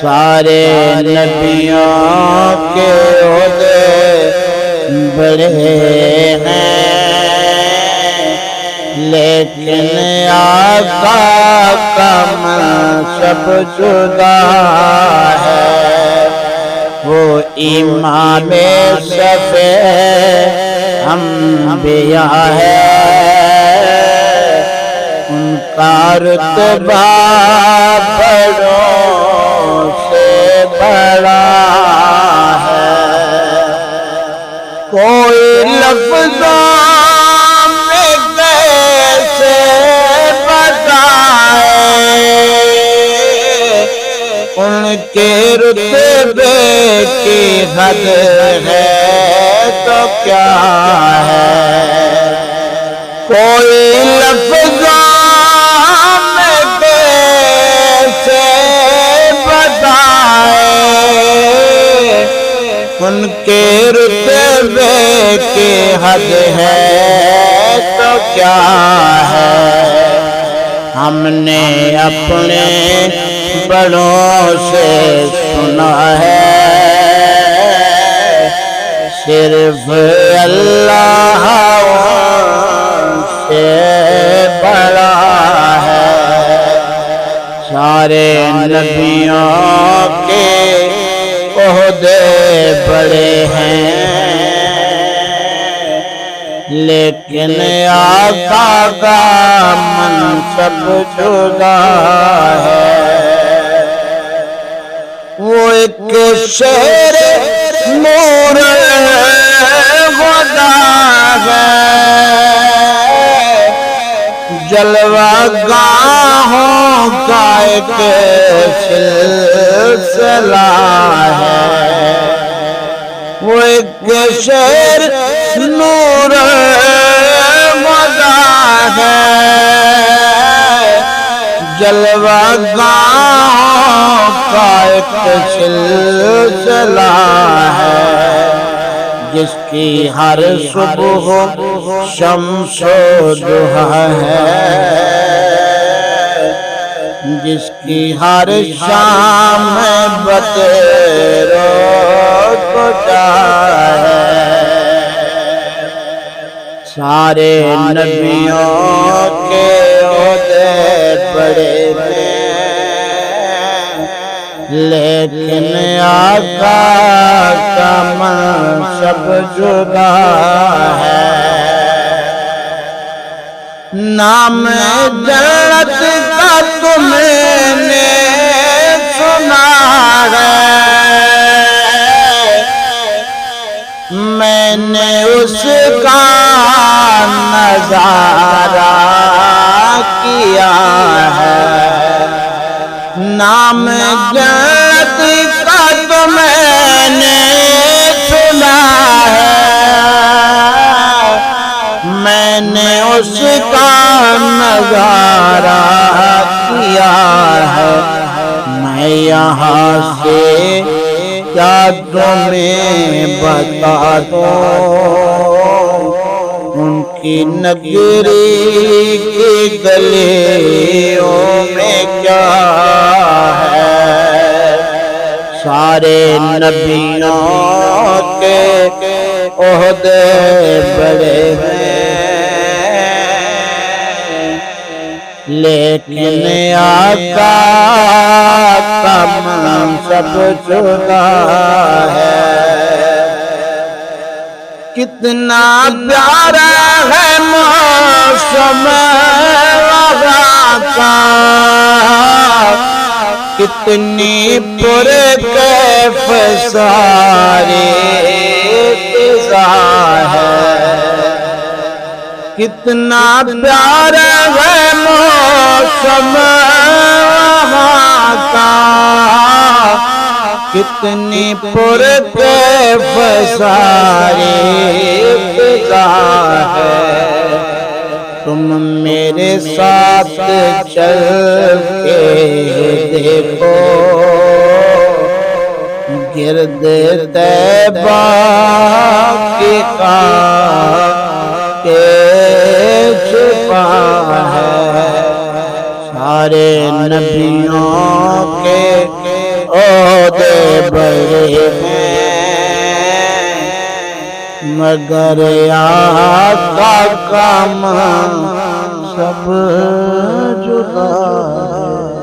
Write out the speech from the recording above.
سارے نبیوں کے عہدے بڑے ہیں، لیکن آقا کا منصب جدا ہے۔ وہ امام صف انبیاء ہے، ان کا رتبہ بڑوں سے بڑا ہے۔ کوئی لفظوں میں کیسے بتائے ان کے رتبے کی حد ہے تو کیا ہے۔ کوئی لفظوں میں کیسے بتائے ان کے رتبے کی حد ہے تو کیا ہے۔ ہم نے اپنے بڑوں سے سنا ہے، صرف اللہ سے بڑا ہے۔ سارے نبیوں کے عہدے بڑے ہیں، لیکن آقا کا منصب جدا ہے۔ وہ ایک شہر نور خدا ہے، جلوہ گاہوں کا ایک سلسلہ ہے۔ وہ ایک شہر نور خدا ہے، جلوہ گاہوں کا ایک سلسلہ ہے، جس کی ہر صبح شمس و ضحیٰ ہے، جس کی ہر شام بدر و ضیاء ہے۔ سارے نبیوں کے عہدے بڑے ہیں، لیکن آقا کا منصب جدا ہے۔ نام جنت کا تم نے سنا ہے، میں نے اس کا نظارہ کیا ہے۔ نام جنت کا تم نے سنا ہے، میں نے اس کا نظارہ کیا ہے۔ میں یہاں سے کیا تمہیں بتا دوں، ان کی نگری کی گلیوں میں کیا ہے۔ سارے نبیوں کے عہدے بڑے ہیں، لیکن آقا کا منصب جدا ہے۔ کتنا پیارا ہے موسم وفا کا، کتنی پرکیف ساری فضا ہے۔ کتنا پیارا ہے موسم وفا کا، کتنی پرکیف ساری فضا ہے۔ تم میرے ساتھ چل کے دیکھو، گرد طیبہ کی خاک چھپا ہے۔ سارے نبیوں کے عہدے بڑے ہیں، مگر آقا کا کام سب جدا ہے۔